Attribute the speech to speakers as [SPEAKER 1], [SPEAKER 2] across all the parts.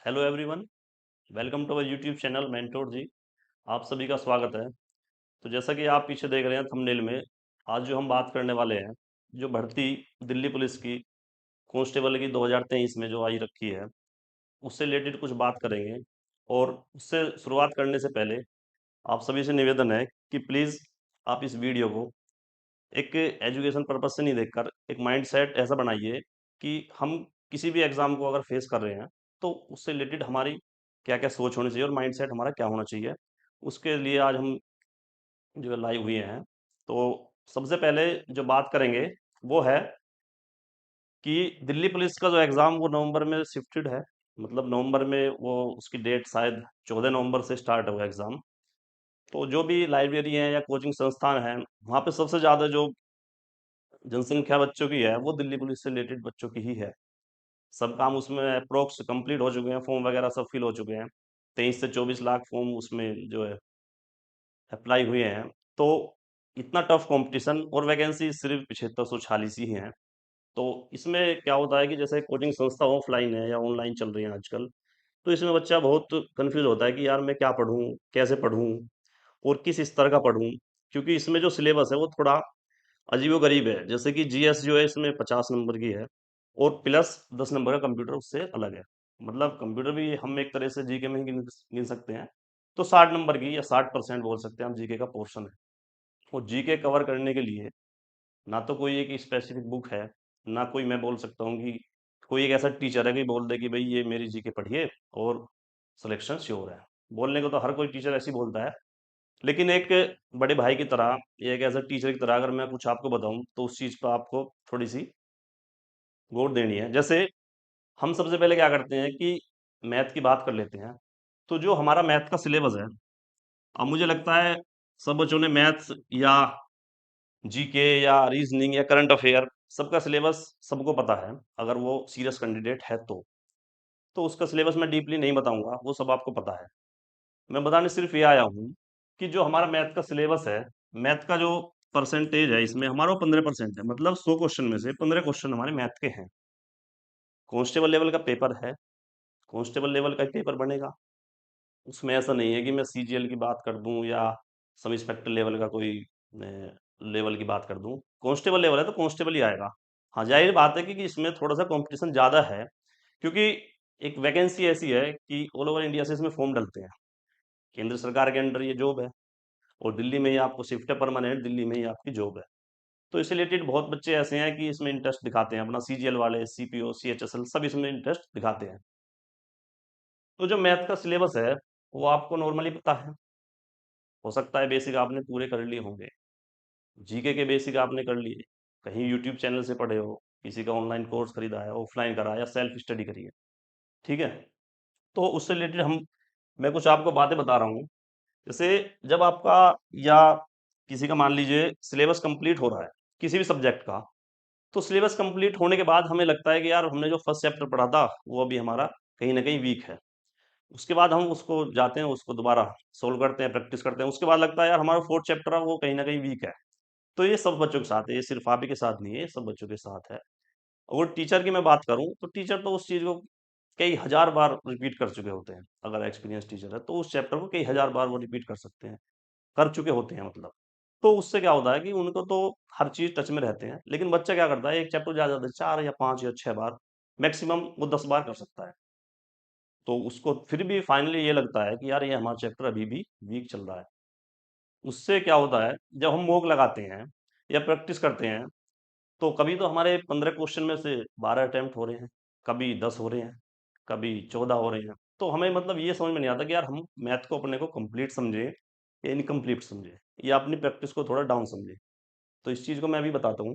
[SPEAKER 1] Hello everyone, welcome to our YouTube channel mentor ji. आप सभी का स्वागत है। तो जैसा कि आप पीछे देख रहे हैं थंबनेल में, आज जो हम बात करने वाले हैं, जो भर्ती दिल्ली पुलिस की कांस्टेबल की 2023 में जो आई रखी है, उससे रिलेटेड कुछ बात करेंगे। और उससे शुरुआत करने से पहले आप सभी से निवेदन है कि प्लीज़ आप इस वीडियो को एक एजुकेशन पर्पज से नहीं देखकर एक माइंड सेट ऐसा बनाइए कि हम किसी भी एग्जाम को अगर फेस कर रहे हैं तो उससे रिलेटेड हमारी क्या क्या सोच होनी चाहिए और माइंड सेट हमारा क्या होना चाहिए। उसके लिए आज हम जो है लाइव हुए हैं। तो सबसे पहले जो बात करेंगे वो है कि दिल्ली पुलिस का जो एग्ज़ाम वो नवंबर में शिफ्टेड है। मतलब नवंबर में वो उसकी डेट शायद 14 नवंबर से स्टार्ट होगा एग्ज़ाम। तो जो भी लाइब्रेरी हैं या कोचिंग संस्थान हैं, वहाँ पे सबसे ज़्यादा जो जनसंख्या बच्चों की है वो दिल्ली पुलिस से रिलेटेड बच्चों की ही है। सब काम उसमें अप्रोक्स कंप्लीट हो चुके हैं, फॉर्म वगैरह सब फिल हो चुके हैं। 23 से 24 लाख फॉर्म उसमें जो है अप्लाई हुए हैं। तो इतना टफ कंपटीशन और वैकेंसी सिर्फ 7546 ही हैं। तो इसमें क्या होता है कि जैसे कोचिंग संस्था ऑफलाइन है या ऑनलाइन चल रही है आजकल, तो इसमें बच्चा बहुत कंफ्यूज होता है कि यार मैं क्या पढूं, कैसे पढूं और किस स्तर का पढूं। क्योंकि इसमें जो सिलेबस है वो थोड़ा अजीबो-गरीब है। जैसे कि जीएस जो है इसमें 50 नंबर की है और प्लस 10 नंबर का कंप्यूटर उससे अलग है। मतलब कंप्यूटर भी हम एक तरह से जीके में ही गिन गिन सकते हैं। तो 60 नंबर की या 60% बोल सकते हैं हम जीके का पोर्शन है। और जीके कवर करने के लिए ना तो कोई एक स्पेसिफिक बुक है, ना कोई मैं बोल सकता हूँ कि कोई एक ऐसा टीचर है कि बोल दे कि भई ये मेरी जीके पढ़िए और सिलेक्शन श्योर है। बोलने को तो हर कोई टीचर ऐसे ही बोलता है। लेकिन एक बड़े भाई की तरह या एक एज़ अ टीचर की तरह अगर मैं कुछ आपको बताऊँ, तो उस चीज़ पे आपको थोड़ी-सी गौर देनी है। जैसे हम सबसे पहले क्या करते हैं कि मैथ की बात कर लेते हैं। तो जो हमारा मैथ का सिलेबस है, अब मुझे लगता है सब बच्चों ने मैथ्स या जीके या रीज़निंग या करंट अफ़ेयर सबका सिलेबस सबको पता है, अगर वो सीरियस कैंडिडेट है तो। तो उसका सिलेबस मैं डीपली नहीं बताऊँगा, वो सब आपको पता है। मैं बताने सिर्फ ये आया हूँ कि जो हमारा मैथ का सिलेबस है, मैथ का जो परसेंटेज है इसमें हमारा वो 15% है। मतलब 100 क्वेश्चन में से 15 क्वेश्चन हमारे मैथ के हैं। कांस्टेबल लेवल का पेपर है, कांस्टेबल लेवल का ही पेपर बनेगा। उसमें ऐसा नहीं है कि मैं सीजीएल की बात कर दूं या सब इंस्पेक्टर लेवल का कोई लेवल की बात कर दूं। कांस्टेबल लेवल है तो कांस्टेबल ही आएगा। हाँ, जाहिर बात है कि इसमें थोड़ा सा कंपटीशन ज़्यादा है, क्योंकि एक वैकेंसी ऐसी है कि ऑल ओवर इंडिया से इसमें फॉर्म डलते हैं। केंद्र सरकार के अंडर ये जॉब है और दिल्ली में ही आपको शिफ्ट है परमानेंट, दिल्ली में ही आपकी जॉब है। तो इससे रिलेटेड बहुत बच्चे ऐसे हैं कि इसमें इंटरेस्ट दिखाते हैं, अपना सीजीएल वाले, सीपीओ, सीएचएसएल सब इसमें इंटरेस्ट दिखाते हैं। तो जो मैथ का सिलेबस है वो आपको नॉर्मली पता है। हो सकता है बेसिक आपने पूरे कर लिए होंगे, जीके के बेसिक आपने कर लिए, कहीं यूट्यूब चैनल से पढ़े हो, किसी का ऑनलाइन कोर्स खरीदा है, ऑफलाइन करा है या सेल्फ स्टडी करी है। ठीक है। तो उससे रिलेटेड मैं कुछ आपको बातें बता रहा हूँ। जैसे जब आपका या किसी का मान लीजिए सिलेबस कंप्लीट हो रहा है किसी भी सब्जेक्ट का, तो सिलेबस कंप्लीट होने के बाद हमें लगता है कि यार हमने जो फर्स्ट चैप्टर पढ़ा था वो अभी हमारा कहीं ना कहीं वीक है। उसके बाद हम उसको जाते हैं, उसको दोबारा सोल्व करते हैं, प्रैक्टिस करते हैं। उसके बाद लगता है यार हमारा फोर्थ चैप्टर है वो कहीं ना कहीं वीक है। तो ये सब बच्चों के साथ है, ये सिर्फ आप ही के साथ नहीं है, ये सब बच्चों के साथ है। और टीचर की मैं बात करूं तो टीचर तो उस चीज़ को कई हजार बार रिपीट कर चुके होते हैं। अगर एक्सपीरियंस टीचर है तो उस चैप्टर को कई हजार बार वो रिपीट कर सकते हैं, कर चुके होते हैं मतलब। तो उससे क्या होता है कि उनको तो हर चीज़ टच में रहते हैं। लेकिन बच्चा क्या करता है, एक चैप्टर ज़्यादा से 4 या 5 या 6 बार, मैक्सिमम वो 10 बार कर सकता है। तो उसको फिर भी फाइनली ये लगता है कि यार ये हमारा चैप्टर अभी भी वीक चल रहा है। उससे क्या होता है, जब हम मॉक लगाते हैं या प्रैक्टिस करते हैं, तो कभी तो हमारे 15 क्वेश्चन में से 12 अटेम्प्ट हो रहे हैं, कभी 10 हो रहे हैं, कभी 14 हो रहे हैं। तो हमें मतलब ये समझ में नहीं आता कि यार हम मैथ को अपने को कंप्लीट समझें या इनकम्प्लीट समझें या अपनी प्रैक्टिस को थोड़ा डाउन समझें। तो इस चीज़ को मैं अभी बताता हूँ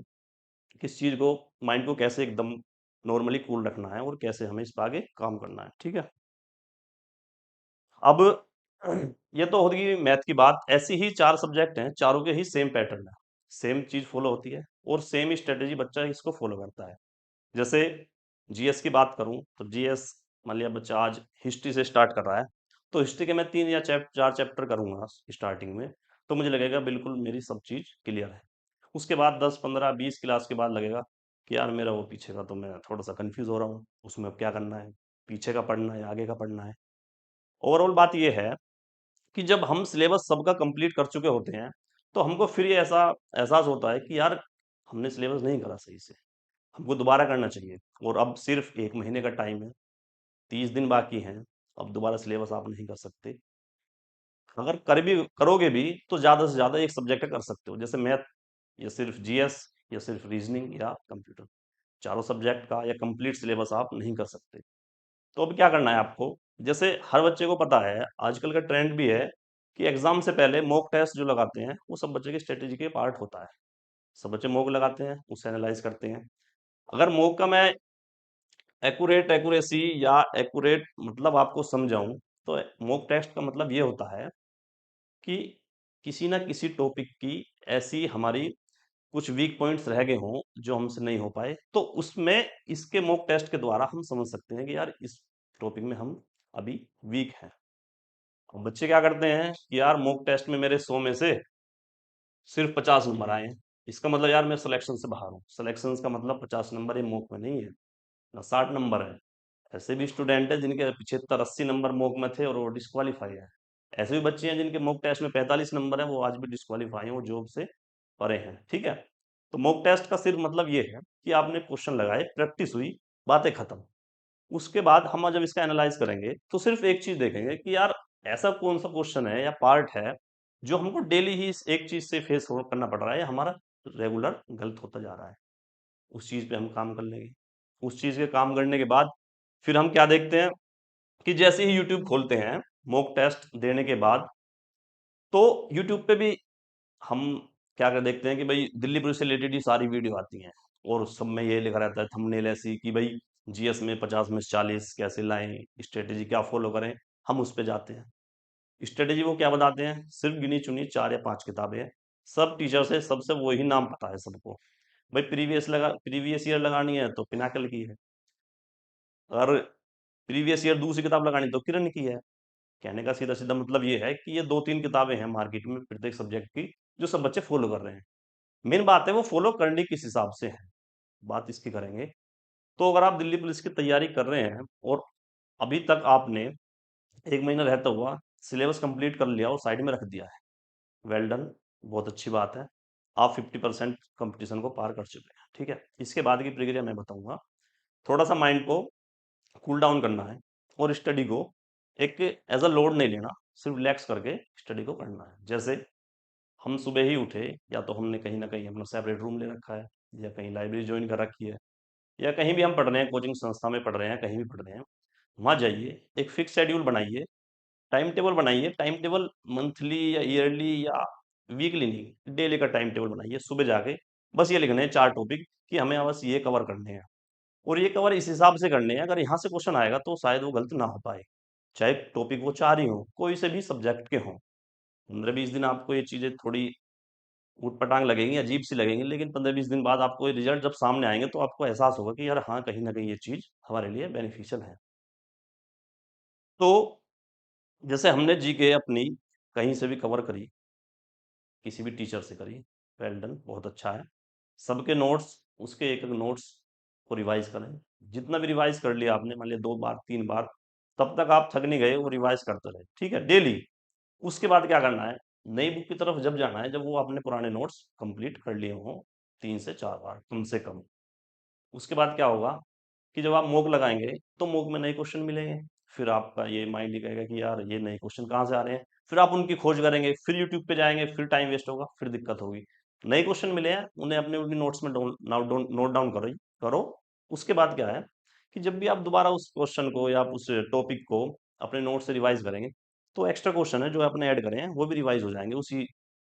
[SPEAKER 1] कि इस चीज़ को, माइंड को कैसे एकदम नॉर्मली कूल रखना है और कैसे हमें इस पे आगे काम करना है। ठीक है। अब ये तो होगी मैथ की बात। ऐसी ही 4 सब्जेक्ट हैं, चारों के ही सेम पैटर्न है, सेम चीज़ फॉलो होती है और सेम स्ट्रेटेजी बच्चा इसको फॉलो करता है। जैसे जीएस की बात करूं तो जीएस, मान लिया बच्चा आज हिस्ट्री से स्टार्ट कर रहा है, तो हिस्ट्री के मैं 3 या 4 चैप्टर करूंगा स्टार्टिंग में, तो मुझे लगेगा बिल्कुल मेरी सब चीज़ क्लियर है। उसके बाद 10 15 20 क्लास के बाद लगेगा कि यार मेरा वो पीछे का तो मैं थोड़ा सा कंफ्यूज हो रहा हूँ, उसमें अब क्या करना है। पीछे का पढ़ना है, आगे का पढ़ना है। ओवरऑल बात ये है कि जब हम सिलेबस सबका कंप्लीट कर चुके होते हैं, तो हमको फिर ये ऐसा एहसास होता है कि यार हमने सिलेबस नहीं करा सही से, हमको दोबारा करना चाहिए। और अब सिर्फ 1 महीने का टाइम है, 30 दिन बाकी हैं, अब दोबारा सिलेबस आप नहीं कर सकते। अगर करोगे भी तो ज़्यादा से ज़्यादा एक सब्जेक्ट का कर सकते हो, जैसे मैथ या सिर्फ जीएस या सिर्फ रीजनिंग या कंप्यूटर, चारों सब्जेक्ट का या कंप्लीट सिलेबस आप नहीं कर सकते। तो अब क्या करना है आपको, जैसे हर बच्चे को पता है, आजकल का ट्रेंड भी है कि एग्जाम से पहले मॉक टेस्ट जो लगाते हैं वो सब बच्चे की स्ट्रेटेजी के पार्ट होता है। सब बच्चे मॉक लगाते हैं, उसे एनालाइज करते हैं। अगर मॉक का मैं एक्यूरेसी या एक्यूरेट मतलब आपको समझाऊं, तो मॉक टेस्ट का मतलब ये होता है कि किसी ना किसी टॉपिक की ऐसी हमारी कुछ वीक पॉइंट्स रह गए हों जो हमसे नहीं हो पाए, तो उसमें इसके मॉक टेस्ट के द्वारा हम समझ सकते हैं कि यार इस टॉपिक में हम अभी वीक हैं। अब बच्चे क्या करते हैं कि यार मॉक टेस्ट में मेरे 100 में से सिर्फ 50 नंबर आए हैं, इसका मतलब यार मैं सिलेक्शन से बाहर हूँ। सिलेक्शन का मतलब 50 नंबर ये मॉक में नहीं है, ना 60 नंबर है। ऐसे भी स्टूडेंट है जिनके 75-80 नंबर मॉक में थे और वो डिस्qualify है। ऐसे भी बच्चे हैं जिनके मॉक टेस्ट में 45 नंबर है, वो आज भी डिस्qualify हैं, वो जॉब से परे हैं। ठीक है, तो मॉक टेस्ट का सिर्फ मतलब ये है कि आपने क्वेश्चन लगाए, प्रैक्टिस हुई, बातें खत्म। उसके बाद हम जब इसका एनालाइज करेंगे तो सिर्फ एक चीज देखेंगे कि यार ऐसा कौन सा क्वेश्चन है या पार्ट है जो हमको डेली ही इस एक चीज से फेस करना पड़ रहा है, या हमारा रेगुलर गलत होता जा रहा है। उस चीज पे हम काम कर लेंगे। उस चीज के काम करने के बाद फिर हम क्या देखते हैं कि जैसे ही यूट्यूब खोलते हैं मॉक टेस्ट देने के बाद, तो यूट्यूब पे भी हम क्या कर देखते हैं कि भाई दिल्ली पुलिस से रिलेटेड ही सारी वीडियो आती हैं, और सब में ये लिखा रहता है थंबनेल ऐसी कि भाई जीएस में 50 में से 40 कैसे लाएं, स्ट्रेटेजी क्या फॉलो करें। हम उस पे जाते हैं, स्ट्रेटेजी वो क्या बताते हैं, सिर्फ गिनी चुनी 4 या 5 किताबें हैं। सब टीचर से सबसे वही नाम पता है सबको। भाई प्रीवियस ईयर लगानी है तो पिनाकल की है, और प्रीवियस ईयर दूसरी किताब लगानी तो किरण की है। कहने का सीधा सीधा मतलब ये है कि ये 2-3 किताबें हैं मार्केट में प्रत्येक सब्जेक्ट की, जो सब बच्चे फॉलो कर रहे हैं। मेन बात है वो फॉलो करने किस हिसाब से है, बात इसकी करेंगे। तो अगर आप दिल्ली पुलिस की तैयारी कर रहे हैं और अभी तक आपने 1 महीना रहता हुआ सिलेबस कंप्लीट कर लिया और साइड में रख दिया है, वेल डन, बहुत अच्छी बात है। आप 50% कंपटीशन को पार कर चुके हैं। ठीक है, इसके बाद की प्रक्रिया मैं बताऊंगा। थोड़ा सा माइंड को कूल डाउन करना है और स्टडी को एक एज अ लोड नहीं लेना, सिर्फ रिलैक्स करके स्टडी को करना है। जैसे हम सुबह ही उठे, या तो हमने कहीं ना कहीं अपना सेपरेट रूम ले रखा है, या कहीं लाइब्रेरी ज्वाइन कर रखी है, या कहीं भी हम पढ़ रहे हैं, कोचिंग संस्था में पढ़ रहे हैं, कहीं भी पढ़ रहे हैं, वहाँ जाइए, एक फिक्स शेड्यूल बनाइए, टाइम टेबल बनाइए। टाइम टेबल मंथली या ईयरली या वीकली नहीं, डेली का टाइम टेबल बनाइए। सुबह जाके बस ये लिखने हैं 4 टॉपिक कि हमें बस ये कवर करने हैं, और ये कवर इस हिसाब से करने हैं, अगर यहाँ से क्वेश्चन आएगा तो शायद वो गलत ना हो पाए। चाहे टॉपिक वो 4 ही हो, कोई से भी सब्जेक्ट के हों। 15-20 दिन आपको ये चीज़ें थोड़ी ऊट-पटांग लगेंगी, अजीब-सी लगेंगी, लेकिन 15-20 दिन बाद आपको ये रिजल्ट जब सामने आएँगे तो आपको एहसास होगा कि यार हाँ, कहीं न कहीं ये चीज़ हमारे लिए बेनिफिशियल है। तो जैसे हमने जीके अपनी कहीं से भी कवर करी, किसी भी टीचर से करी, वेल डन, बहुत अच्छा है। सबके नोट्स, उसके एक-एक नोट्स को रिवाइज़ करें। जितना भी रिवाइज़ कर लिया आपने, मान लिया 2 बार, 3 बार, तब तक आप थक नहीं गए, वो रिवाइज़ करते रहे, ठीक है? डेली। उसके बाद क्या करना है, नई बुक की तरफ जब जाना है, जब वो आपने पुराने नोट्स कंप्लीट कर लिए हों 3 से 4 बार कम से कम। उसके बाद क्या होगा कि जब आप मॉक लगाएँगे, तो मॉक में नए क्वेश्चन मिलेंगे। फिर आपका ये माइंड ये कहेगा कि यार ये नए क्वेश्चन कहाँ से आ रहे हैं? फिर आप उनकी खोज करेंगे, फिर यूट्यूब पे जाएँगे, फिर टाइम वेस्ट होगा, फिर दिक्कत होगी। नए क्वेश्चन मिले हैं, उन्हें अपने अपनी नोट्स में नोट डाउन करो। उसके बाद क्या है कि जब भी आप दोबारा उस क्वेश्चन को या आप उस टॉपिक को अपने नोट से रिवाइज़ करेंगे, तो एक्स्ट्रा क्वेश्चन है जो आपने ऐड करे हैं, वो भी रिवाइज़ हो जाएँगे उसी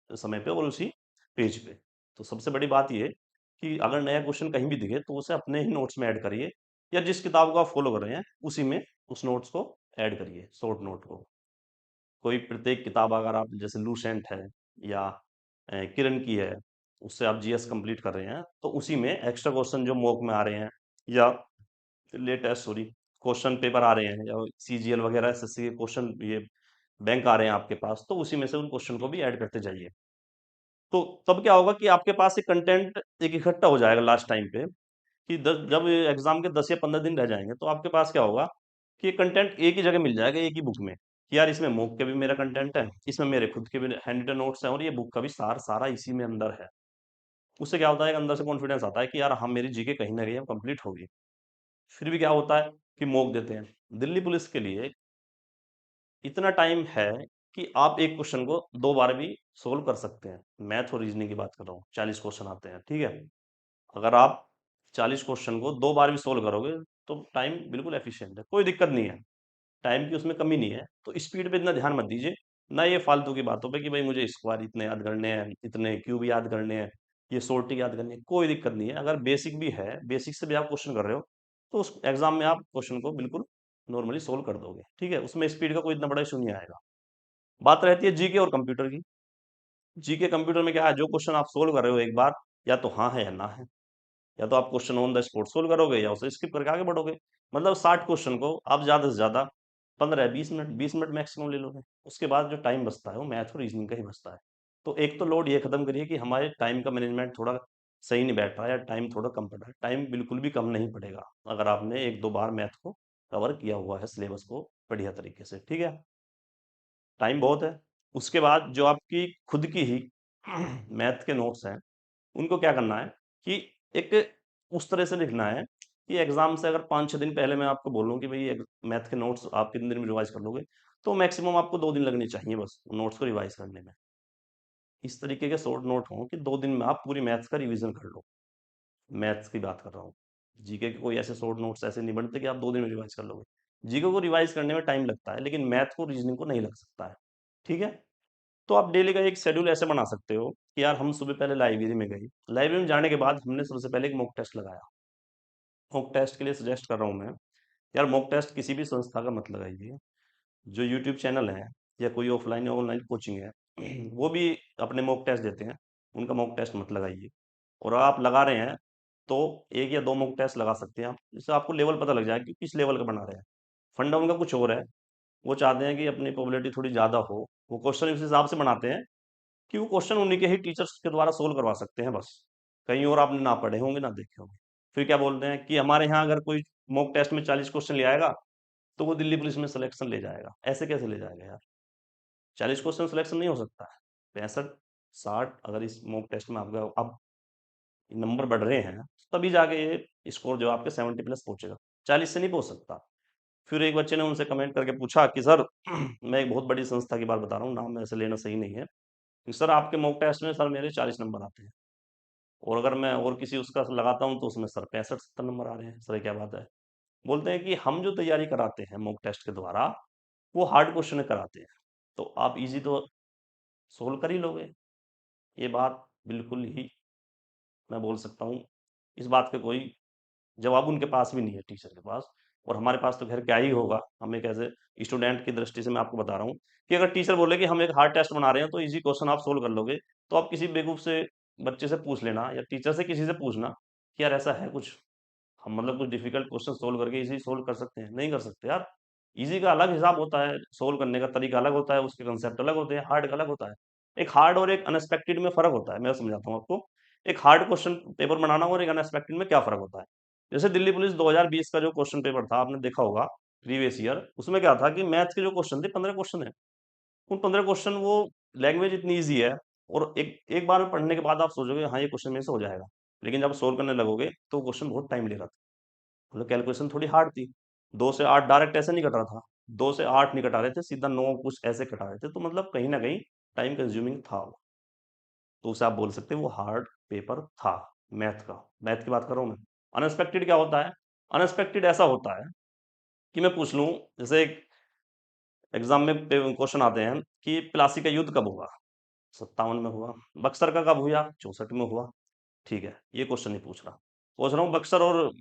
[SPEAKER 1] समय पे और उसी पेज पे। तो सबसे बड़ी बात ये है कि अगर नया क्वेश्चन कहीं भी दिखे तो उसे अपने ही नोट्स में ऐड करिए, या जिस किताब को आप फॉलो कर रहे हैं उसी में उस नोट्स को ऐड करिए, शॉर्ट नोट को। कोई प्रत्येक किताब अगर आप जैसे लूसेंट है या किरण की है, उससे आप जीएस कंप्लीट कर रहे हैं, तो उसी में एक्स्ट्रा क्वेश्चन जो मॉक में आ रहे हैं, या लेटेस्ट सॉरी क्वेश्चन पेपर आ रहे हैं, या सीजीएल वगैरह एसएससी के क्वेश्चन, ये बैंक आ रहे हैं आपके पास, तो उसी में से उन क्वेश्चन को भी ऐड करते जाइए। तो तब क्या होगा कि आपके पास एक कंटेंट एक इकट्ठा हो जाएगा लास्ट टाइम पे, कि जब एग्जाम के 10 या 15 दिन रह जाएंगे, तो आपके पास क्या होगा कि कंटेंट एक ही जगह मिल जाएगा, एक ही बुक में, कि यार इसमें मॉक के भी मेरा कंटेंट है, इसमें मेरे खुद के भी हैंड रिटन नोट्स हैं, और ये बुक का भी सार सारा इसी में अंदर है। उससे क्या होता है, अंदर से कॉन्फिडेंस आता है कि यार हम मेरी जीके कहीं ना कहीं अब कंप्लीट होगी। फिर भी क्या होता है कि मॉक देते हैं। दिल्ली पुलिस के लिए इतना टाइम है कि आप एक क्वेश्चन को 2 बार भी सोल्व कर सकते हैं। मैथ और रीजनिंग की बात कर रहा हूँ, 40 क्वेश्चन आते हैं, ठीक है। अगर आप 40 क्वेश्चन को 2 बार भी सोल्व करोगे तो टाइम बिल्कुल एफिशिएंट है, कोई दिक्कत नहीं है, टाइम की उसमें कमी नहीं है। तो स्पीड पे इतना ध्यान मत दीजिए, ना ये फालतू की बातों पे कि भाई मुझे स्क्वायर इतने याद करने हैं, इतने क्यूब याद करने हैं, ये सोर्टिंग याद करनी है, कोई दिक्कत नहीं है। अगर बेसिक भी है, बेसिक से भी आप क्वेश्चन कर रहे हो, तो उस एग्जाम में आप क्वेश्चन को बिल्कुल नॉर्मली सोल्व कर दोगे, ठीक है। उसमें स्पीड का कोई इतना बड़ा इशू नहीं आएगा। बात रहती है जीके और कंप्यूटर की। जीके कंप्यूटर में क्या है, जो क्वेश्चन आप सोल्व कर रहे हो एक बार, या तो हाँ है या ना है, या तो आप question on the spot solve करोगे या उसे स्किप करके आगे बढ़ोगे। मतलब 60 क्वेश्चन को आप ज्यादा से ज्यादा 15-20 मिनट, 20 मिनट मैक्सिमम ले लोगे। उसके बाद जो टाइम बचता है वो मैथ और रीजनिंग का ही बचता है। तो एक तो लोड ये खत्म करिए कि हमारे टाइम का मैनेजमेंट थोड़ा सही नहीं बैठ रहा है, या टाइम थोड़ा कम पड़ रहा है। टाइम बिल्कुल भी कम नहीं पड़ेगा अगर आपने 1-2 बार मैथ को कवर किया हुआ है, सिलेबस को बढ़िया तरीके से, ठीक है। टाइम बहुत है। उसके बाद जो आपकी खुद की ही मैथ के नोट्स हैं, उनको क्या करना है कि एक उस तरह से लिखना है कि एग्जाम से अगर 5-6 दिन पहले मैं आपको बोलूँ कि भाई मैथ के नोट्स आप कितने दिन में रिवाइज कर लोगे, तो मैक्सिमम आपको 2 दिन लगने चाहिए बस नोट्स को रिवाइज करने में। इस तरीके के शॉर्ट नोट हों कि 2 दिन में आप पूरी मैथ्स का रिवीजन कर लो। मैथ्स की बात कर रहा हूँ। जीके के कोई ऐसे शॉर्ट नोट्स ऐसे नहीं बनते कि आप 2 दिन में रिवाइज कर लोगे। जीके को रिवाइज करने में टाइम लगता है, लेकिन मैथ को रीजनिंग को नहीं लग सकता है, ठीक है। तो आप डेली का एक शेड्यूल ऐसे बना सकते हो कि यार हम सुबह पहले लाइब्रेरी में गए, लाइब्रेरी में जाने के बाद हमने सबसे पहले एक मॉक टेस्ट लगाया। मॉक टेस्ट के लिए सजेस्ट कर रहा हूँ मैं, यार मॉक टेस्ट किसी भी संस्था का मत लगाइए। जो यूट्यूब चैनल है या कोई ऑफलाइन या ऑनलाइन कोचिंग है, वो भी अपने मॉक टेस्ट देते हैं, उनका मॉक टेस्ट मत लगाइए। और आप लगा रहे हैं तो 1 या 2 मॉक टेस्ट लगा सकते हैं आप, जिससे आपको लेवल पता लग जाए कि किस लेवल का बना रहे हैं। फंडा उनका कुछ और है, वो चाहते हैं कि अपनी पॉपुलैरिटी थोड़ी ज़्यादा हो, वो क्वेश्चन इस हिसाब से बनाते हैं कि वो क्वेश्चन उन्हीं के ही टीचर्स के द्वारा सोल्व करवा सकते हैं बस। कहीं और आपने ना पढ़े होंगे ना देखे होंगे। फिर क्या बोलते हैं कि हमारे यहाँ अगर कोई मॉक टेस्ट में 40 क्वेश्चन ले आएगा तो वो दिल्ली पुलिस में सिलेक्शन ले जाएगा। ऐसे कैसे ले जाएगा यार, 40 क्वेश्चन सिलेक्शन नहीं हो सकता है। 65-60 अगर इस मॉक टेस्ट में आपका अब नंबर बढ़ रहे हैं, तभी जाके ये स्कोर जो आपके 70+ पहुंचेगा, 40 से नहीं पहुंच सकता। फिर एक बच्चे ने उनसे कमेंट करके पूछा कि सर मैं एक बहुत बड़ी संस्था की बात बता रहा हूँ, नाम ऐसे लेना सही नहीं है, कि सर आपके मॉक टेस्ट में सर मेरे 40 नंबर आते हैं, और अगर मैं और किसी उसका लगाता हूँ तो उसमें सर 65-70 नंबर आ रहे हैं, सर ये क्या बात है। बोलते हैं कि हम जो तैयारी कराते हैं मॉक टेस्ट के द्वारा, वो हार्ड क्वेश्चन कराते हैं, तो आप इजी तो सोल्व कर ही लोगे। ये बात बिल्कुल ही मैं बोल सकता हूँ, इस बात का कोई जवाब उनके पास भी नहीं है, टीचर के पास। और हमारे पास तो खैर क्या ही होगा, हम एक ऐसे स्टूडेंट की दृष्टि से मैं आपको बता रहा हूँ कि अगर टीचर बोले कि हम एक हार्ड टेस्ट बना रहे हैं तो इजी क्वेश्चन आप सोल्व कर लोगे, तो आप किसी बेवकूफ से बच्चे से पूछ लेना या टीचर से किसी से पूछना कि यार ऐसा है कुछ, हम मतलब कुछ डिफिकल्ट क्वेश्चन सोल्व करके इजी सोल्व कर सकते हैं, नहीं कर सकते यार। इजी का अलग हिसाब होता है, सोल्व करने का तरीका अलग होता है, उसके कंसेप्ट अलग होते हैं, हार्ड का अलग होता है। एक हार्ड और एक अनएक्सपेक्टेड में फर्क होता है, मैं समझाता हूँ आपको। एक हार्ड क्वेश्चन पेपर बनाना और एक अनएक्सपेक्टेड में क्या फर्क होता है। जैसे दिल्ली पुलिस 2020 का जो क्वेश्चन पेपर था, आपने देखा होगा प्रीवियस ईयर, उसमें क्या था कि मैथ्स के जो क्वेश्चन थे, 15 क्वेश्चन है। उन 15 क्वेश्चन, वो लैंग्वेज इतनी ईजी है, और एक एक बार में पढ़ने के बाद आप सोचोगे हाँ ये क्वेश्चन मेरे से हो जाएगा, लेकिन जब सोल्व करने लगोगे तो क्वेश्चन बहुत टाइम ले रहा था। मतलब कैलकुलेशन थोड़ी हार्ड थी। 2 से 8 डायरेक्ट ऐसे नहीं कट रहा था, 2 से 8 नहीं कटा रहे थे, सीधा 9 कुछ ऐसे कटा रहे थे, तो मतलब कहीं ना कहीं टाइम कंज्यूमिंग था वो। तो उसे आप बोल सकते हैं वो हार्ड पेपर था मैथ का। मैथ की बात कर रहा हूँ मैं। अनएक्सपेक्टेड क्या होता है, अनएक्सपेक्टेड ऐसा होता है कि मैं पूछ लूं, जैसे एग्जाम में क्वेश्चन आते हैं कि प्लासी का युद्ध कब हुआ, 57 में हुआ। बक्सर का कब हुआ, 64 में हुआ। ठीक है, ये क्वेश्चन नहीं पूछ रहा, पूछ रहा हूँ बक्सर और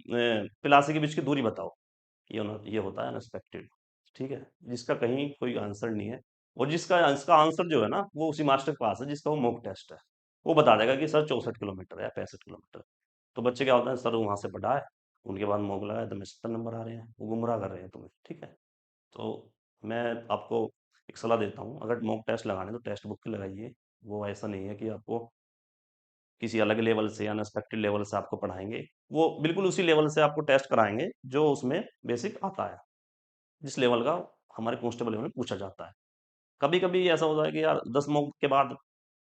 [SPEAKER 1] प्लासी के बीच की दूरी बताओ। ये होता है अनएक्सपेक्टेड, ठीक है, जिसका कहीं कोई आंसर नहीं है। और जिसका इसका आंसर जो है ना, वो उसी मास्टर के पास है जिसका वो मॉक टेस्ट है। वो बता देगा कि सर 64 किलोमीटर या 65 किलोमीटर। तो बच्चे क्या होता है, सर वहां से पढ़ा है, उनके बाद मॉक लगाया तो मैं 70 नंबर आ रहे हैं, वो गुमराह कर रहे हैं तुम्हें, ठीक है। तो मैं आपको एक सलाह देता हूँ, अगर मॉक टेस्ट लगाने तो टेक्स्ट बुक के लगाइए। वो ऐसा नहीं है कि आपको किसी अलग लेवल से, अनएक्सपेक्टेड लेवल से आपको पढ़ाएंगे। वो बिल्कुल उसी लेवल से आपको टेस्ट कराएंगे जो उसमें बेसिक आता है। जिस लेवल का हमारे कांस्टेबल लेवल में पूछा जाता है। कभी-कभी ऐसा होता है कि यार 10 मॉक के बाद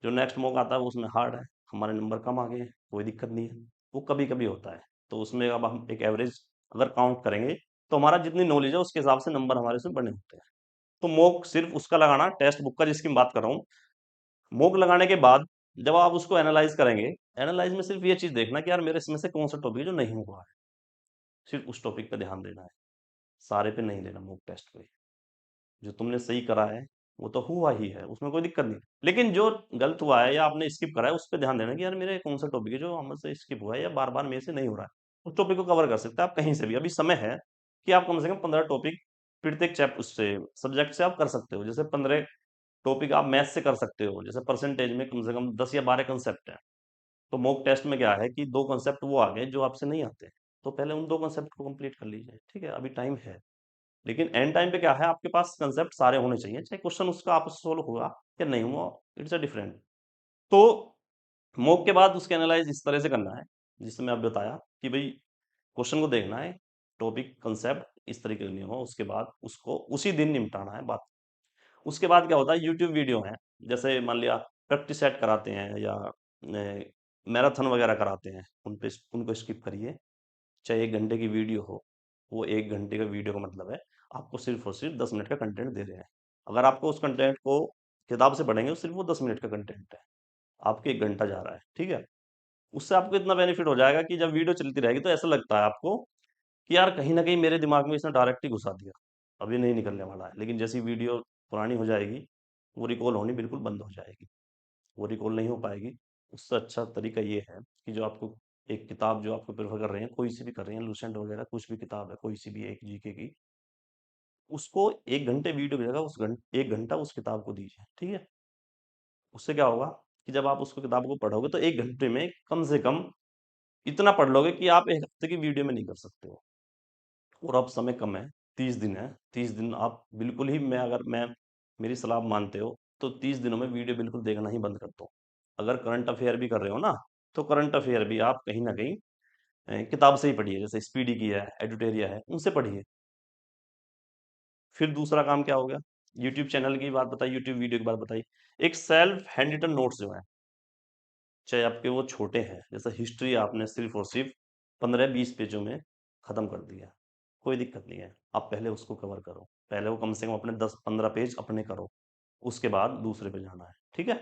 [SPEAKER 1] जो नेक्स्ट मॉक आता है वो उसमें हार्ड है, हमारे नंबर कम आ गए हैं, कोई दिक्कत नहीं है, वो कभी-कभी होता है। तो उसमें अब हम एक एवरेज अगर काउंट करेंगे, तो हमारा जितनी नॉलेज है उसके हिसाब से नंबर हमारे उसमें बने होते हैं। तो मॉक सिर्फ उसका लगाना, टेक्स्ट बुक का जिसकी मैं बात कर रहा हूँ, मॉक लगाने के बाद जब आप उसको एनालाइज़ करेंगे, एनालाइज़ में सिर्फ ये चीज़ देखना कि यार मेरे इसमें से कौन-सा टॉपिक है जो नहीं हुआ है, सिर्फ उस टॉपिक पे ध्यान देना है, सारे पे नहीं देना मॉक टेस्ट पे। जो तुमने सही करा है, वो तो हुआ ही है, उसमें कोई दिक्कत नहीं। लेकिन जो गलत हुआ है या आपने स्किप करा है, उस पे ध्यान देना कि यार मेरे कौन-सा टॉपिक है जो हमसे स्किप हुआ है या बार-बार मेरे से नहीं हो रहा है। उस टॉपिक को कवर कर सकते हैं आप कहीं से भी। अभी समय है कि आप कम से कम 15 टॉपिक प्रत्येक उससे सब्जेक्ट से आप कर सकते हो। जैसे 15 टॉपिक आप मैथ से कर सकते हो, जैसे परसेंटेज में कम से कम 10 या 12 कांसेप्ट हैं। तो मॉक टेस्ट में क्या है कि 2 कांसेप्ट वो आ गए जो आपसे नहीं आते। तो पहले उन 2 कांसेप्ट को कंप्लीट कर लीजिए, ठीक है? अभी टाइम है। लेकिन एंड टाइम पे क्या है, आपके पास कंसेप्ट सारे होने चाहिए, चाहे क्वेश्चन उसका आपसे सोल्व हुआ या नहीं हुआ, इट्स अ डिफरेंट। तो मॉक के बाद उसके एनालाइज इस तरह से करना है, जिससे मैं अब बताया कि भाई क्वेश्चन को देखना है, टॉपिक कंसेप्ट इस तरीके का नहीं हो, उसके बाद उसको उसी दिन निपटाना है बात। उसके बाद क्या होता है, यूट्यूब वीडियो है, जैसे मान लिया प्रैक्टिस सेट कराते हैं या मैराथन वगैरह कराते हैं, उन पे उनको स्किप करिए। चाहे 1 घंटे की वीडियो हो, वो 1 घंटे का वीडियो का मतलब है, आपको सिर्फ़ और सिर्फ़ 10 मिनट का कंटेंट दे रहे हैं। अगर आपको उस कंटेंट को किताब से पढ़ेंगे, तो सिर्फ़ वो 10 मिनट का कंटेंट है, आपके 1 घंटा जा रहा है, ठीक है? उससे आपको इतना बेनिफिट हो जाएगा कि जब वीडियो चलती रहेगी, तो ऐसा लगता है आपको कि यार कहीं न कहीं मेरे दिमाग में इसने डायरेक्ट ही घुसा दिया, अब ये नहीं निकलने वाला है। लेकिन जैसे ही वीडियो पुरानी हो जाएगी, वो रिकॉल होनी बिल्कुल बंद हो जाएगी। वो रिकॉल नहीं हो पाएगी। उससे अच्छा तरीका ये है कि जो आपको एक किताब जो आपको प्रेफ़र कर रहे हैं, कोई सी भी कर रहे हैं, लूसेंट वगैरह कुछ भी किताब है, कोई सी भी एक जीके की, उसको 1 घंटे वीडियो की जगह 1 घंटा उस किताब को दीजिए, ठीक है? उससे क्या होगा कि जब आप उसको किताब को पढ़ोगे तो 1 घंटे में कम से कम इतना पढ़ लोगे कि आप 1 हफ्ते की वीडियो में नहीं कर सकते हो। और अब समय कम है, 30 दिन है, 30 दिन आप बिल्कुल ही मैं मेरी सलाह आप मानते हो, तो 30 दिनों में वीडियो बिल्कुल देखना ही बंद कर दो। अगर करंट अफ़ेयर भी कर रहे हो ना, तो करंट अफ़ेयर भी आप कहीं न कहीं किताब से ही पढ़िए, जैसे स्पीडी की है, एडुटेरिया है, उनसे पढ़िए। फिर दूसरा काम क्या हो गया, यूट्यूब चैनल की बात बताई, यूट्यूब वीडियो की बात बताई। एक सेल्फ हैंड रिटन नोट्स जो हैं, चाहे आपके वो छोटे हैं, जैसे हिस्ट्री आपने सिर्फ़ और सिर्फ़ 15-20 पेजों में ख़त्म कर दिया, कोई दिक्कत नहीं है। आप पहले उसको कवर करो, पहले वो कम से कम अपने 10-15 पेज अपने करो, उसके बाद दूसरे पे जाना है, ठीक है?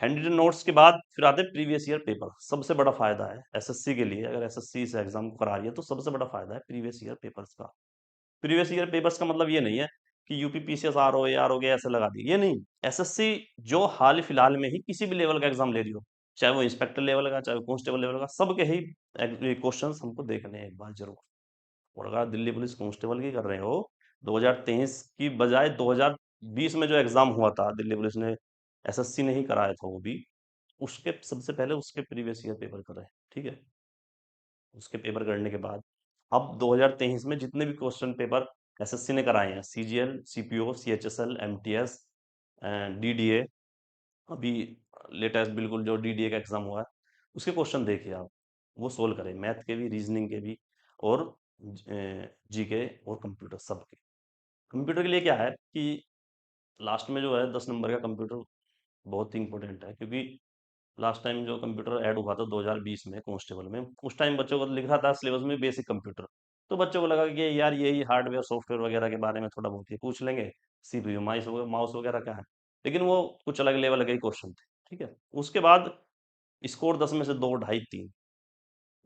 [SPEAKER 1] हैंड रिटन नोट्स के बाद फिर आते हैं प्रीवियस ईयर पेपर, सबसे बड़ा फ़ायदा है एसएससी के लिए, अगर एसएससी इस एग्ज़ाम को करा रही है, तो सबसे बड़ा फ़ायदा है प्रीवियस ईयर पेपर्स का। प्रीवियस ईयर पेपर्स का मतलब ये नहीं है कि यूपी पीसीएस आरओ ये आरओ ऐसे लगा दिए, ये नहीं। एसएससी जो हाल फिलहाल में ही किसी भी लेवल का एग्जाम ले रही हो, चाहे वो इंस्पेक्टर लेवल का, चाहे वो कांस्टेबल लेवल का, सबके ही क्वेश्चंस हमको देखने हैं एक बार जरूर। और अगर दिल्ली पुलिस कांस्टेबल की कर रहे हो, 2023 की बजाय 2020 में जो एग्जाम हुआ था, दिल्ली पुलिस ने एसएससी ने ही कराया था वो भी, उसके सबसे पहले उसके प्रीवियस ईयर पेपर कराए, ठीक है? उसके पेपर करने के बाद अब 2023 में जितने भी क्वेश्चन पेपर एसएससी ने कराए हैं, CGL, CPO, CHSL, MTS, DDA, अभी लेटेस्ट बिल्कुल जो डीडीए का एग्जाम हुआ है, उसके क्वेश्चन देखिए आप, वो सोल्व करें, मैथ के भी, रीजनिंग के भी, और जीके और कंप्यूटर सबके। कंप्यूटर के लिए क्या है कि लास्ट में जो है 10 नंबर का कंप्यूटर बहुत ही इंपॉर्टेंट है, क्योंकि लास्ट टाइम जो कंप्यूटर ऐड हुआ था 2020 में कांस्टेबल में, उस टाइम बच्चों को लिखा था सिलेबस में बेसिक कंप्यूटर। तो बच्चों को लगा कि यार यही हार्डवेयर सॉफ्टवेयर वगैरह के बारे में थोड़ा बहुत ही पूछ लेंगे, सीपीयू माउस वगैरह क्या है, लेकिन वो कुछ अलग लेवल के क्वेश्चन थे, ठीक है? उसके बाद स्कोर 10 में से 2, ढाई, 3,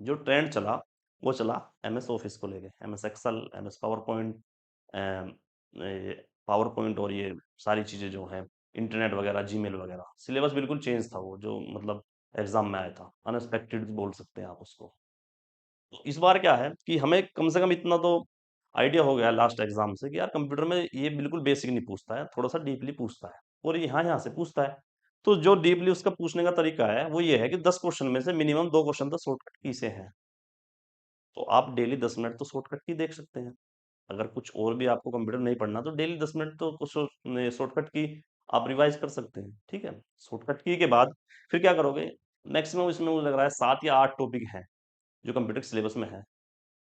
[SPEAKER 1] जो ट्रेंड चला वो चला एमएस ऑफिस को लेके, MS Excel, MS PowerPoint, PowerPoint, और ये सारी चीज़ें जो हैं, इंटरनेट वगैरह, जीमेल वगैरह, सिलेबस बिल्कुल चेंज था वो, जो मतलब एग्जाम में आया था, अनएक्सपेक्टेड बोल सकते हैं आप उसको। तो इस बार क्या है कि हमें कम से कम इतना तो आइडिया हो गया लास्ट एग्जाम से कि यार कंप्यूटर में ये बिल्कुल बेसिक नहीं पूछता है, थोड़ा सा डीपली पूछता है, और यहाँ यहाँ से पूछता है। तो जो डीपली उसका पूछने का तरीका है वो ये है कि 10 क्वेश्चन में से मिनिमम 2 क्वेश्चन तो शॉर्टकट की से हैं। तो आप डेली 10 मिनट तो शॉर्टकट की देख सकते हैं। अगर कुछ और भी आपको कंप्यूटर नहीं पढ़ना, तो डेली 10 मिनट तो कुछ शॉर्टकट की आप रिवाइज कर सकते हैं, ठीक है? शॉर्टकट की के बाद फिर क्या करोगे, मैक्सिमम इसमें मुझे लग रहा है 7 या 8 टॉपिक हैं जो कंप्यूटर के सिलेबस में है।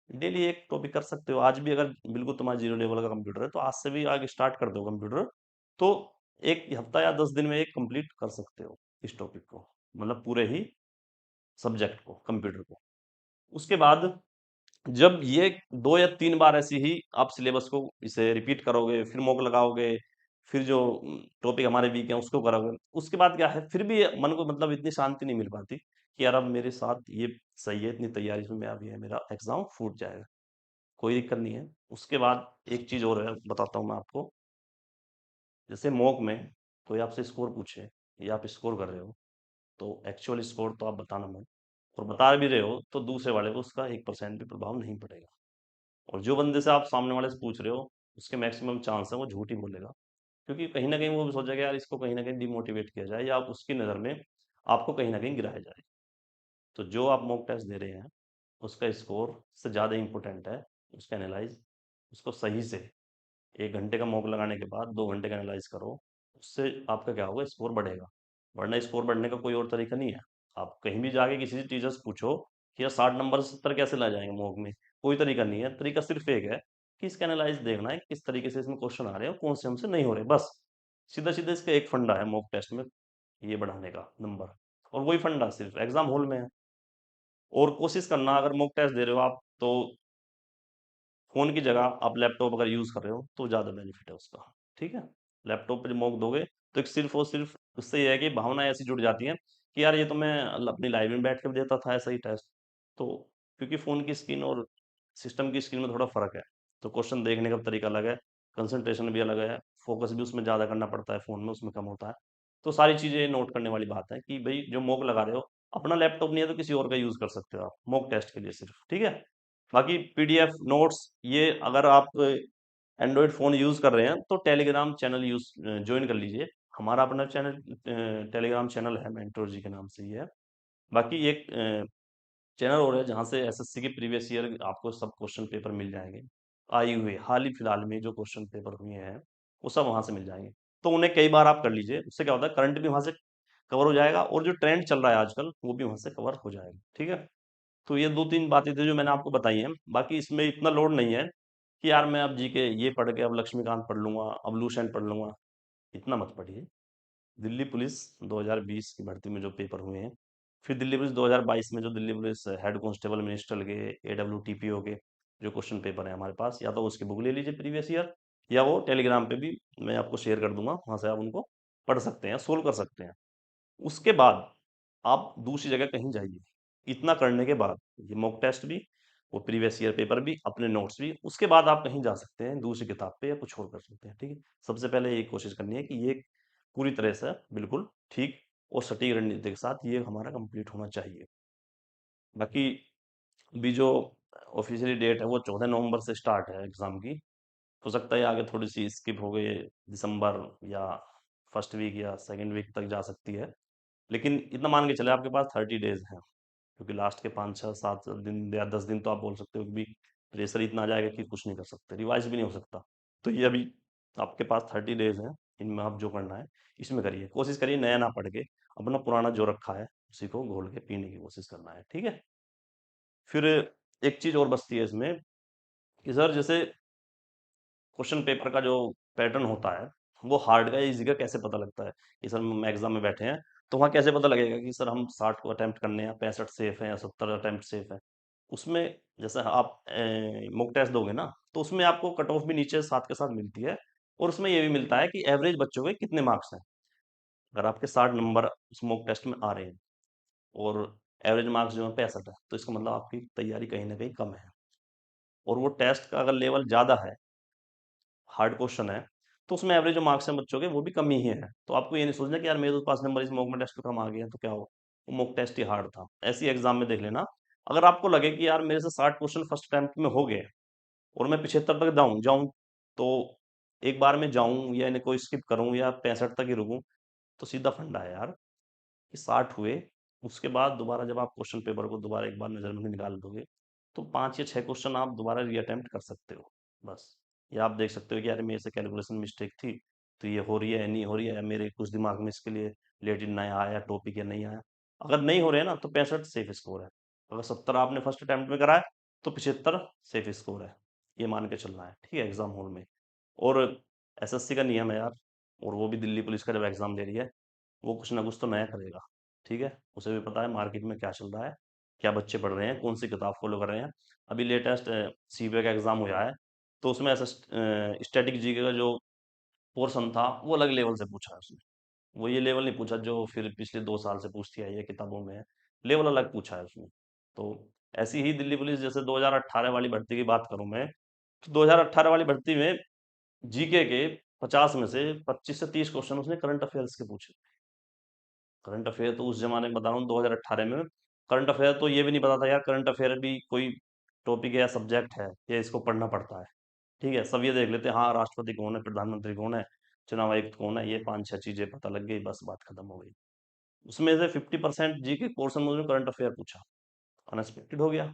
[SPEAKER 1] डेली एक टॉपिक कर सकते हो। आज भी अगर बिल्कुल तुम्हारा जीरो लेवल का कंप्यूटर है तो आज से भी आगे स्टार्ट कर दो कंप्यूटर, तो एक हफ्ता या 10 दिन में एक कंप्लीट कर सकते हो इस टॉपिक को, मतलब पूरे ही सब्जेक्ट को, कंप्यूटर को। उसके बाद जब ये 2 या 3 बार ऐसी ही आप सिलेबस को इसे रिपीट करोगे, फिर मॉक लगाओगे, फिर जो टॉपिक हमारे वीक हैं उसको करोगे, उसके बाद क्या है, फिर भी मन को मतलब इतनी शांति नहीं मिल पाती कि यार अब मेरे साथ ये सही है, इतनी तैयारी से मैं अब ये मेरा एग्ज़ाम फूट जाएगा। कोई दिक्कत नहीं है। उसके बाद एक चीज़ और है, बताता हूँ मैं आपको। जैसे मॉक में कोई आपसे स्कोर पूछे या आप स्कोर कर रहे हो, तो एक्चुअल स्कोर तो आप बताना मत, और बता भी रहे हो तो दूसरे वाले को उसका 1% भी प्रभाव नहीं पड़ेगा। और जो बंदे से आप सामने वाले से पूछ रहे हो, उसके मैक्सिमम चांस है वो झूठ ही बोलेगा, क्योंकि कहीं न कहीं वो भी सोचेगा यार इसको कहीं न कहीं डिमोटिवेट किया जाए, या आप उसकी नज़र में आपको कहीं न कहीं गिराया जाए। तो जो आप मॉक टेस्ट दे रहे हैं, उसका स्कोर से ज़्यादा इम्पोर्टेंट है उसका एनालाइज़, उसको सही से 1 घंटे का मॉक लगाने के बाद 2 घंटे का एनालाइज़ करो, उससे आपका क्या होगा, स्कोर बढ़ेगा। वरना स्कोर बढ़ने का कोई और तरीका नहीं है। आप कहीं भी जाके किसी से टीचर से पूछो कि यार 60 नंबर से 70 कैसे ला जाएँगे मॉक में? कोई तरीका नहीं है, तरीका सिर्फ़ एक है कि इसका एनालाइज़ देखना है, किस तरीके से इसमें क्वेश्चन आ रहे हैं और कौन से हमसे नहीं हो रहे, बस। सीधा-सीधा इसका एक फंडा है मॉक टेस्ट में, ये बढ़ाने का नंबर, और वही फंडा सिर्फ़ एग्ज़ाम हॉल में है। और कोशिश करना, अगर मॉक टेस्ट दे रहे हो आप, तो फ़ोन की जगह आप लैपटॉप अगर यूज़ कर रहे हो तो ज़्यादा बेनिफिट है उसका, ठीक है? लैपटॉप पे जब मॉक दोगे तो एक सिर्फ़ और सिर्फ़ उससे ये है कि भावनाएँ ऐसी जुड़ जाती हैं कि यार ये तो मैं अपनी लाइब्रेरी में बैठ के भी देता था ऐसा ही टेस्ट। तो क्योंकि फ़ोन की स्क्रीन और सिस्टम की स्क्रीन में थोड़ा फ़र्क है, तो क्वेश्चन देखने का तरीका अलग है, कंसंट्रेशन भी अलग है, फ़ोकस भी उसमें ज़्यादा करना पड़ता है, फ़ोन में उसमें कम होता है। तो सारी चीज़ें नोट करने वाली बात है कि भई जो मॉक लगा रहे हो, अपना लैपटॉप नहीं है तो किसी और का यूज़ कर सकते हो आप, मॉक टेस्ट के लिए सिर्फ़, ठीक है? बाकी पीडीएफ नोट्स, ये अगर आप एंड्रॉयड फ़ोन यूज़ कर रहे हैं तो टेलीग्राम चैनल जॉइन कर लीजिए। हमारा अपना चैनल टेलीग्राम चैनल है, मेंटोर जी के नाम से ही है। बाकी एक चैनल और है जहाँ से एसएससी के प्रीवियस ईयर आपको सब क्वेश्चन पेपर मिल जाएँगे। आए हुए हाल ही फिलहाल में जो क्वेश्चन पेपर हुए हैं, वो सब वहाँ से मिल जाएँगे। तो उन्हें कई बार आप कर लीजिए, उससे क्या होता है करंट भी वहाँ से कवर हो जाएगा और जो ट्रेंड चल रहा है आजकल, वो भी वहाँ से कवर हो जाएगा। ठीक है? तो ये 2-3 बातें थी जो मैंने आपको बताई हैं। बाकी इसमें इतना लोड नहीं है कि यार मैं अब जीके ये पढ़ के अब लक्ष्मीकांत पढ़ लूँगा, अब लुसेंट पढ़ लूँगा, इतना मत पढ़िए। दिल्ली पुलिस 2020 की भर्ती में जो पेपर हुए हैं, फिर दिल्ली पुलिस 2022 में जो Delhi police head constable minstrel के, एडब्ल्यूटीपीओ के जो क्वेश्चन पेपर हैं हमारे पास, या तो उसकी बुक ले लीजिए प्रीवियस ईयर, या वो टेलीग्राम पे भी मैं आपको शेयर कर दूँगा, वहाँ से आप उनको पढ़ सकते हैं, सोल्व कर सकते हैं। उसके बाद आप दूसरी जगह कहीं जाइए। इतना करने के बाद ये मॉक टेस्ट भी, वो प्रीवियस ईयर पेपर भी, अपने नोट्स भी, उसके बाद आप कहीं जा सकते हैं दूसरी किताब पे या कुछ और कर सकते हैं, ठीक है? सबसे पहले ये कोशिश करनी है कि ये पूरी तरह से बिल्कुल ठीक और सटीक रणनीति के साथ ये हमारा कंप्लीट होना चाहिए। बाकी अभी जो ऑफ़िशियली डेट है वो 14 नवंबर से स्टार्ट है एग्ज़ाम की। हो सकता है आगे थोड़ी-सी स्किप हो गई, दिसंबर या फर्स्ट वीक या सेकंड वीक तक जा सकती है। लेकिन इतना मान के चलें आपके पास 30 डेज़ हैं, क्योंकि लास्ट के 5, 6, 7 दिन या 10 दिन तो आप बोल सकते हो कि प्रेशर इतना आ जाएगा कि कुछ नहीं कर सकते, रिवाइज़ भी नहीं हो सकता। तो ये अभी आपके पास 30 डेज़ हैं, इनमें आप जो करना है, इसमें करिए। कोशिश करिए नया ना पढ़ के, अपना पुराना जो रखा है, उसी को घोल के पीने की कोशिश करना है, ठीक है? फिर एक चीज़ और बचती है इसमें कि सर जैसे क्वेश्चन पेपर का जो पैटर्न होता है, वो हार्ड का या ईज़ी का कैसे पता लगता है? कि सर हम एग्ज़ाम में बैठे हैं, तो वहाँ कैसे पता लगेगा कि सर हम 60 को अटेम्प्ट करने हैं, 65 सेफ है या 70 अटेम्प्ट सेफ है? उसमें जैसे आप मॉक टेस्ट दोगे ना, तो उसमें आपको कट ऑफ भी नीचे साथ के साथ मिलती है, और उसमें ये भी मिलता है कि एवरेज बच्चों के कितने मार्क्स हैं। अगर आपके 60 नंबर उस मॉक टेस्ट में आ रहे हैं और एवरेज मार्क्स जो है 65 है, तो इसका मतलब आपकी तैयारी कहीं न कहीं कम है। और वो टेस्ट का अगर लेवल ज़्यादा है, हार्ड क्वेश्चन है, तो उसमें एवरेज जो मार्क्स हैं बच्चों के वो भी कम ही हैं। तो आपको ये नहीं सोचना कि यार मेरे तो पास नंबर इस मॉक में टेस्ट में कम आ गए हैं तो क्या हो? वो मॉक टेस्ट ही हार्ड था। ऐसे ही एग्ज़ाम में देख लेना। अगर आपको लगे कि यार मेरे से 60 क्वेश्चन फर्स्ट अटेम्प्ट में हो गए और मैं 75 तक जाऊँ जाऊँ, तो एक बार में जाऊँ या इन्हें कोई स्किप करूँ या 65 तक ही रुकूँ, तो सीधा फंडा है यार कि 60 हुए, उसके बाद दोबारा जब आप क्वेश्चन पेपर को दोबारा एक बार नज़र में निकाल दोगे, तो 5 या 6 क्वेश्चन आप दोबारा रीअटेम्प्ट कर सकते हो, बस। या आप देख सकते हो कि यार मेरे से कैलकुलेशन मिस्टेक थी, तो ये हो रही है या नहीं हो रही है, या मेरे कुछ दिमाग में इसके लिए रिलेटेड नया आया टॉपिक या नहीं आया। अगर नहीं हो रहे हैं ना, तो 65 सेफ स्कोर है। अगर 70 आपने फर्स्ट अटेम्प्ट में करा है, तो 75 सेफ स्कोर है, ये मान के चलना है, ठीक है, एग्जाम हॉल में। और एसएससी का नियम है यार, और वो भी दिल्ली पुलिस का जब एग्जाम दे रही है, वो कुछ ना कुछ तो नया करेगा, ठीक है। उसे भी पता है मार्केट में क्या चल रहा है, क्या बच्चे पढ़ रहे हैं, कौन सी किताब फॉलो कर रहे हैं। अभी लेटेस्ट सीबीआई का एग्जाम हुआ है, तो उसमें ऐसा स्टैटिक जीके का जो पोर्शन था वो अलग लेवल से पूछा है उसने। वो ये लेवल नहीं पूछा जो फिर पिछले 2 साल से पूछती आई है किताबों में है, लेवल अलग पूछा है उसने। तो ऐसी ही दिल्ली पुलिस, जैसे 2018 वाली भर्ती की बात करूं मैं, तो 2018 वाली भर्ती में जीके के 50 में से 25 से 30 क्वेश्चन उसने करंट अफेयर्स के पूछे। करंट अफेयर तो उस जमाने में बता रहा हूँ 2018 में, करंट अफेयर तो ये भी नहीं पता था यार करंट अफेयर भी कोई टॉपिक या सब्जेक्ट है या इसको पढ़ना पड़ता है। ठीक है, सब ये देख लेते हैं, हाँ राष्ट्रपति कौन है, प्रधानमंत्री कौन है, चुनाव आयुक्त कौन है, ये 5-6 चीजें पता लग गई, बस बात खत्म हो गई। उसमें से 50% जी के पोर्शन में उन्होंने करंट अफेयर पूछा, अनएक्सपेक्टेड हो गया।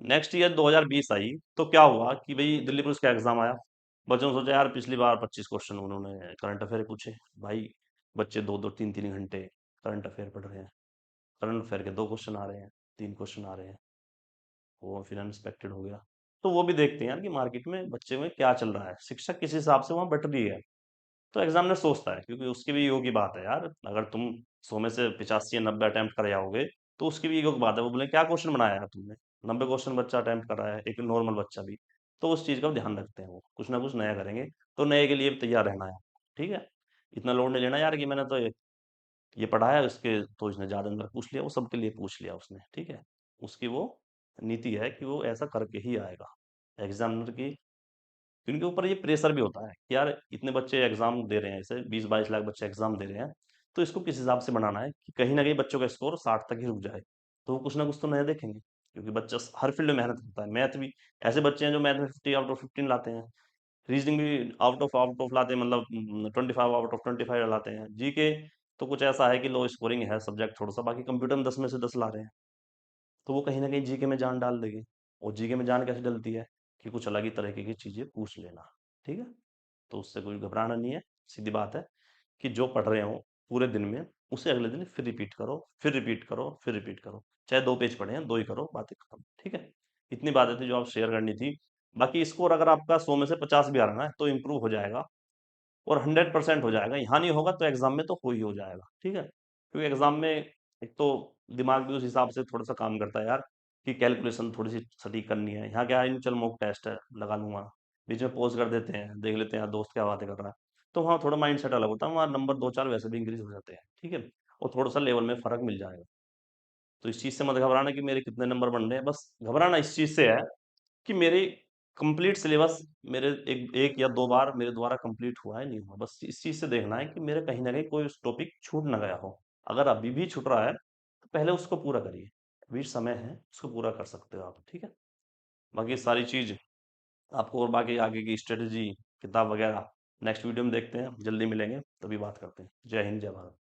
[SPEAKER 1] नेक्स्ट ईयर 2020 आई, तो क्या हुआ कि भाई दिल्ली पुलिस का एग्जाम आया। बच्चों ने सोचा यार पिछली बार 25 क्वेश्चन उन्होंने करंट अफेयर पूछे, भाई बच्चे 2-2 3-3 घंटे करंट अफेयर पढ़ रहे हैं, करंट अफेयर के 2 क्वेश्चन आ रहे हैं, 3 क्वेश्चन आ रहे हैं, वो फिर अनएक्सपेक्टेड हो गया। तो वो भी देखते हैं यार कि मार्केट में बच्चे में क्या चल रहा है, शिक्षा किस हिसाब से वहाँ बट रही है। तो एग्जामिनर सोचता है, क्योंकि उसकी भी ईगो की बात है यार, अगर तुम 100 में से 85 या 90 अटेम्प्ट कर आओगे, तो उसकी भी ईगो की बात है, वो बोले क्या क्वेश्चन बनाया है तुमने, 90 क्वेश्चन बच्चा अटेम्प्ट कर रहा है, एक नॉर्मल बच्चा भी। तो उस चीज़ का ध्यान रखते हैं, वो कुछ ना कुछ नया करेंगे, तो नए के लिए भी तैयार रहना है, ठीक है। इतना लोड नहीं लेना यार कि मैंने तो ये पढ़ा है उसके, तो इसने ज़्यादा अंदर पूछ लिया, वो सबके लिए पूछ लिया उसने, ठीक है। उसकी वो नीति है कि वो ऐसा करके ही आएगा। एग्जामिनर की, उनके ऊपर ये प्रेशर भी होता है कि यार इतने बच्चे एग्जाम दे रहे हैं, ऐसे 20-22 लाख बच्चे एग्जाम दे रहे हैं, तो इसको किस हिसाब से बनाना है कि कहीं ना कहीं बच्चों का स्कोर 60 तक ही रुक जाए। तो वो कुछ ना कुछ तो नया देखेंगे, क्योंकि बच्चा हर फील्ड में मेहनत करता है, मैथ भी। ऐसे बच्चे हैं जो मैथ में 50 आउट ऑफ 15 लाते हैं, रीजनिंग भी आउट ऑफ लाते हैं, मतलब 25 आउट ऑफ 25 लाते हैं, जीके तो कुछ ऐसा है कि लो स्कोरिंग है सब्जेक्ट थोड़ा सा, बाकी कंप्यूटर में 10 में से 10 ला रहे हैं। तो वो कहीं न कहीं जीके में जान डाल देंगे। और जीके में जान कैसे डलती है कि कुछ अलग ही तरीके की चीज़ें पूछ लेना, ठीक है? तो उससे कोई घबराना नहीं है, सीधी बात है कि जो पढ़ रहे हो पूरे दिन में, उसे अगले दिन फिर रिपीट करो, फिर रिपीट करो, फिर रिपीट करो। चाहे 2 पेज पढ़े हैं, 2 ही करो, बातें खत्म, ठीक है? इतनी बातें थी जो आप शेयर करनी थी। बाकी स्कोर अगर आपका 100 में से 50 भी आ रहा है ना, तो इम्प्रूव हो जाएगा और 100% हो जाएगा। यहाँ नहीं होगा तो एग्ज़ाम में तो हो ही हो जाएगा, ठीक है? क्योंकि एग्ज़ाम में एक तो दिमाग भी उस हिसाब से थोड़ा-सा काम करता है यार, कि कैलकुलेशन थोड़ी-सी सटीक करनी है। यहाँ क्या है, चल मॉक टेस्ट है, लगा लूँगा। बीच में पॉज़ कर देते हैं, देख लेते हैं यार दोस्त क्या बातें कर रहा है। तो वहाँ थोड़ा माइंडसेट अलग होता है, वहाँ नंबर 2-4 वैसे भी इंक्रीज़ हो जाते हैं, ठीक है? और थोड़ा-सा लेवल में फ़र्क मिल जाएगा। तो इस चीज़ से मत घबराना कि मेरे कितने नंबर बन रहे हैं, बस घबराना इस चीज़ से है कि मेरी कंप्लीट सिलेबस मेरे एक 1 या 2 बार मेरे द्वारा कंप्लीट हुआ है, नहीं हुआ। बस इस चीज़ से देखना है कि मेरे कहीं न कहीं कोई टॉपिक छूट ना गया हो। अगर अभी भी छूट रहा है, तो पहले उसको पूरा करिए। अभी समय है, उसको पूरा कर सकते हो आप, ठीक है? बाकी सारी चीज़ आपको और बाकी आगे की स्ट्रैटेजी, किताब वगैरह नेक्स्ट वीडियो में देखते हैं। जल्दी मिलेंगे, तभी बात करते हैं। जय हिंद, जय भारत।